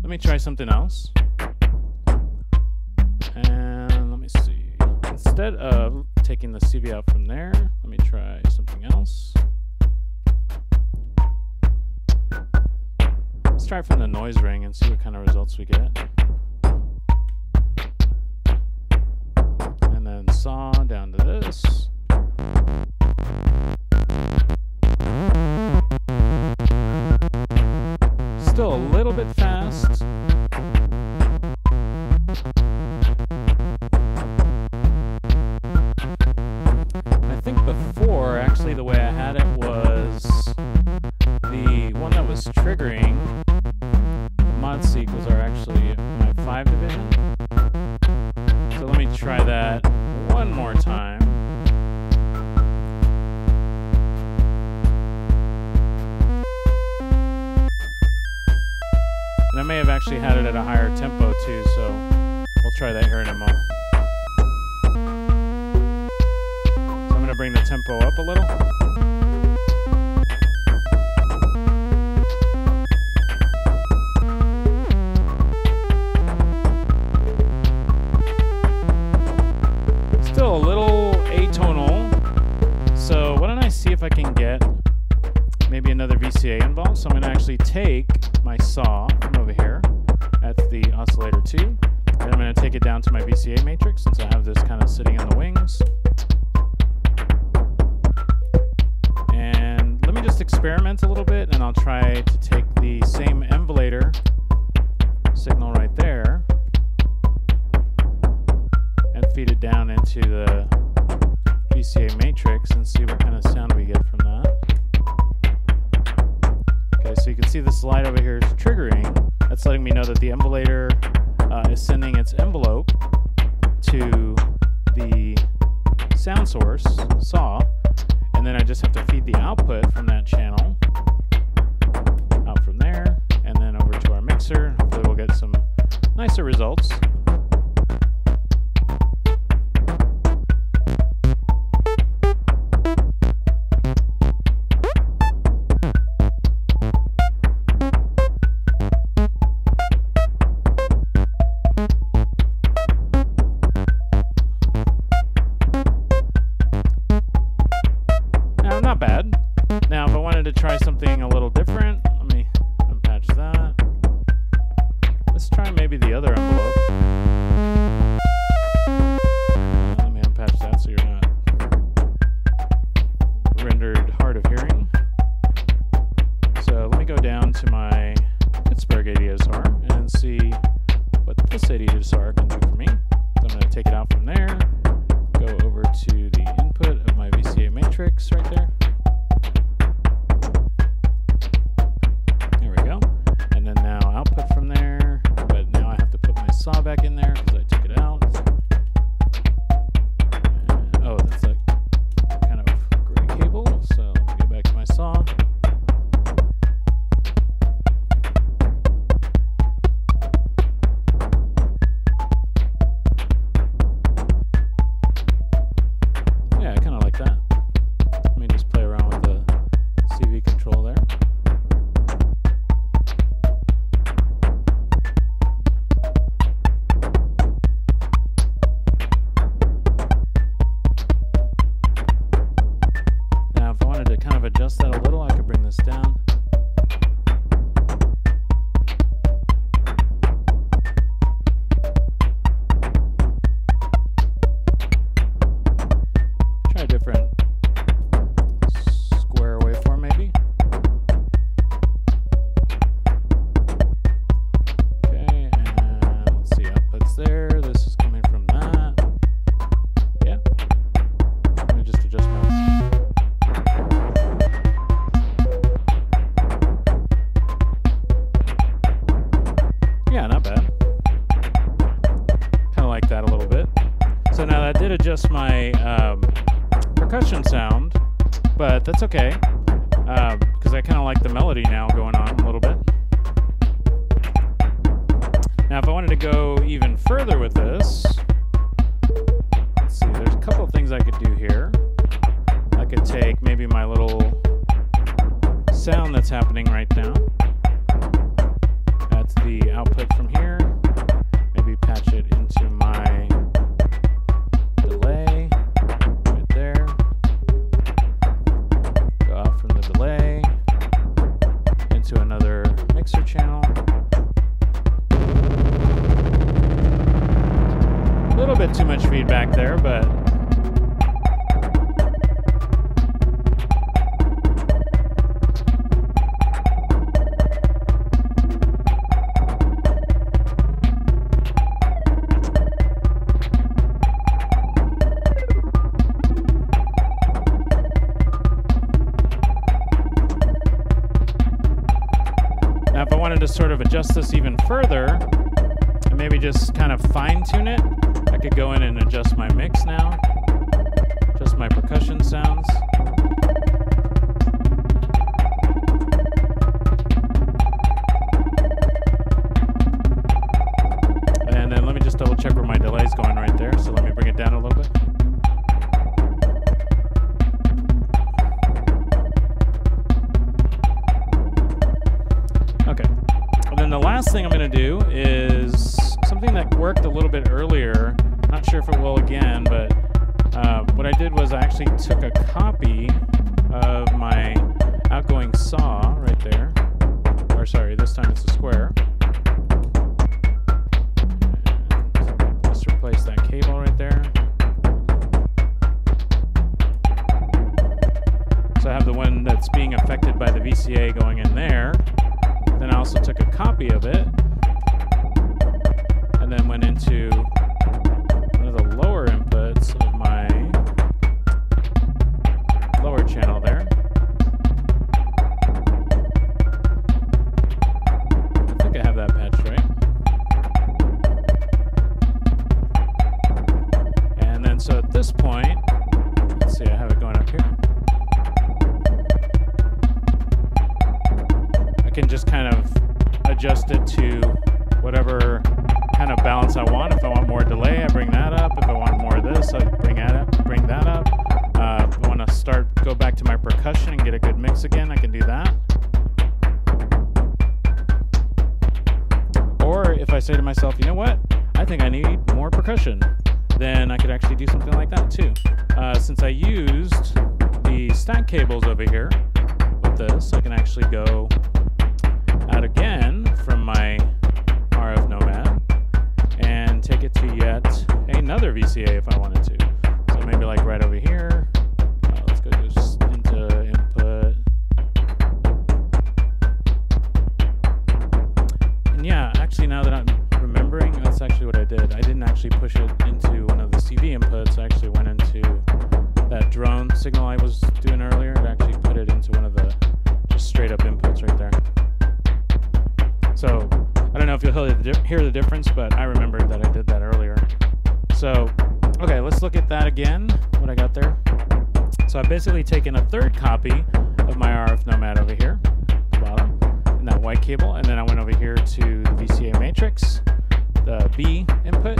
let me try something else. And let me see. Instead of taking the CV out from there, let me try something else. Let's try from the noise ring and see what kind of results we get. And then saw down to this. Still a little bit fast. I think before, actually, the way I had it was the one that was triggering. Mod seek was actually my 5 division. So let me try that one more time. And I may have actually had it at a higher tempo too, so we'll try that here in a moment. So I'm going to bring the tempo up a little. Still a little atonal, so why don't I see if I can get maybe another VCA involved. So I'm going to actually take my saw from over here, that's the oscillator 2, and I'm going to take it down to my VCA matrix since I have this kind of sitting in the wings. And let me just experiment a little bit, and I'll try to take the same emulator signal right there and feed it down into the VCA matrix and see what kind of sound we get from that. Okay, so you can see the slide over here is triggering. That's letting me know that the emulator is sending its envelope to the sound source, saw, and then I just have to feed the output from that channel out from there, and then over to our mixer. Hopefully we'll get some nicer results. Not bad. Now, if I wanted to try something a little different, let me unpatch that. Let's try maybe the other envelope. Let me unpatch that so you're not rendered hard of hearing. So let me go down to my Pittsburgh ADSR and see what this ADSR can do for me. So I'm going to take it out from there, go over to the input of my VCA matrix right there. There we go. And then now output from there, but now I have to put my saw back in there because I took it out. And, oh, that's a kind of gray cable, so let me get back to my saw. Yeah, I kind of like that. Let me just play around with the CV control there. Now, if I wanted to kind of adjust that a little, I could bring this down. Try a different square waveform maybe. Okay, and let's see, outputs there. This is coming from that. Yeah. Let me just adjust my... Yeah, not bad. Kind of like that a little bit. So now that did adjust my percussion sound, but that's okay, because I kind of like the melody now going on a little bit. Now if I wanted to go even further with this, let's see, there's a couple of things I could do here. I could take maybe my little sound that's happening right now. That's the the output from here, maybe patch it into my delay right there. Go out from the delay into another mixer channel. A little bit too much feedback there, but now if I wanted to sort of adjust this even further and maybe just kind of fine tune it, I could go in and adjust my mix now, adjust my percussion sounds. And then let me just double check where my delay is going right there. So let me bring it down a little bit. Okay. And then the last thing I'm going to do is something that worked a little bit earlier. Not sure if it will again, but what I did was I actually took a copy of my outgoing saw right there. Or sorry, this time it's a square. And just replace that cable right there. So I have the one that's being affected by the VCA going in there. Then I also took a copy of it and then went into one of the lower inputs of my lower channel there. I think I have that patched right. And then so at this point, let's see, I have it going up here. I can just kind of adjust it to whatever kind of balance I want. If I want more delay, I bring that up. If I want more of this, I bring that up. If I want to go back to my percussion and get a good mix again, I can do that. Or if I say to myself, you know what, I think I need more percussion, then I could actually do something like that too. Since I used the stack cables over here with this, I can actually go out again from my RF Nomad and take it to yet another VCA if I wanted to. So maybe like right over here. Let's go just into input. And yeah, actually now that I'm remembering, that's actually what I did. I didn't actually push it into one of the CV inputs. I actually went into that drone signal I was doing earlier and actually put it into one of the just straight up inputs right there. So I don't know if you'll hear the difference, but I remembered that I did that earlier. So, okay, let's look at that again, what I got there. So I've basically taken a third copy of my RF Nomad over here, bottom, in that white cable, and then I went over here to the VCA matrix, the B input,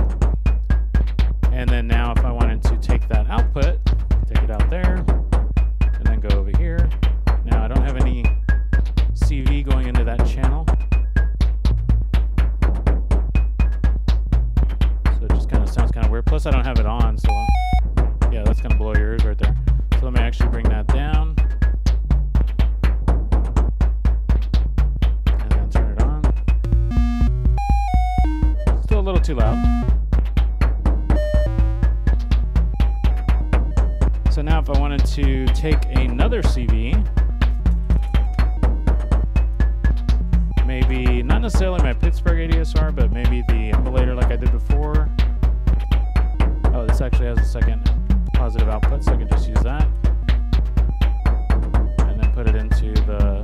and then now if I wanted to take that output, take it out there, and then go over here. Now I don't have any CV going into that channel. Sounds kind of weird. Plus, I don't have it on, so yeah, that's gonna blow your ears right there. So let me actually bring that down and then turn it on. Still a little too loud. So now, if I wanted to take another CV, maybe not necessarily my Pittsburgh ADSR, but maybe the emulator like I did before. Oh, this actually has a second positive output, so I can just use that. And then put it into the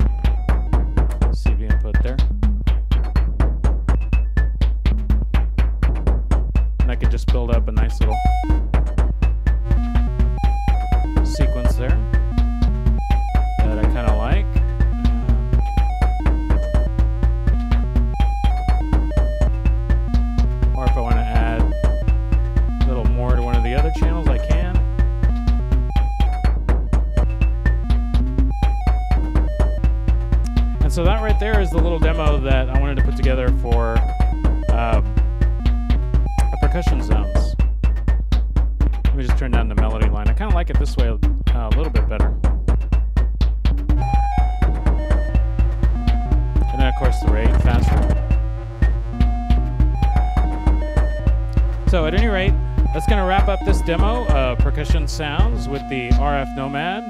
CV input there. And I could just build up a nice little sequence there that I kind of like. Or if I want to add a little more to one of the other channels, I can. so that right there is the little demo that I wanted to put together for percussion sounds. Let me just turn down the melody line. I kind of like it this way a little bit better. And then of course the rate faster. So at any rate, that's going to wrap up this demo of percussion sounds with the RF Nomad.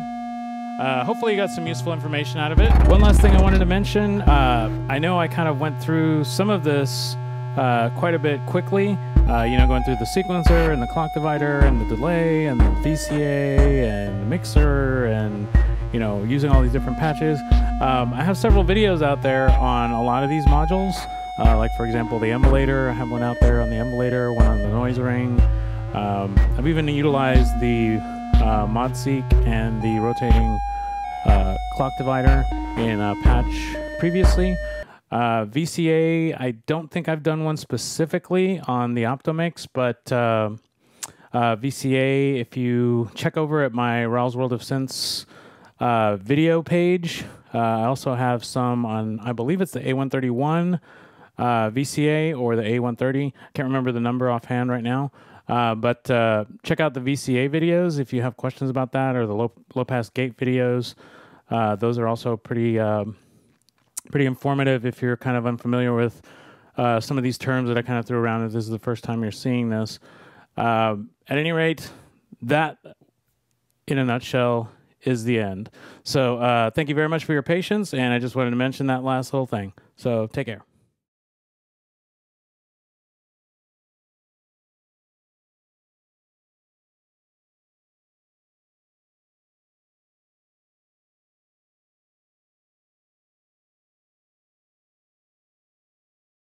Hopefully you got some useful information out of it. One last thing I wanted to mention, I know I kind of went through some of this quite a bit quickly, you know, going through the sequencer and the clock divider and the delay and the VCA and the mixer and, you know, using all these different patches. I have several videos out there on a lot of these modules, like for example the emulator. I have one out there on the emulator, one on the noise ring. I've even utilized the mod seek and the rotating clock divider in a patch previously. VCA, I don't think I've done one specifically on the Optomix, but VCA, if you check over at my Rauls World of Synths video page, I also have some on, I believe it's the A131 VCA or the A130. Can't remember the number offhand right now. But check out the VCA videos if you have questions about that, or the low pass gate videos. Those are also pretty informative if you're kind of unfamiliar with some of these terms that I kind of threw around if this is the first time you're seeing this. At any rate, that in a nutshell is the end. So thank you very much for your patience, and I just wanted to mention that last whole thing. So take care.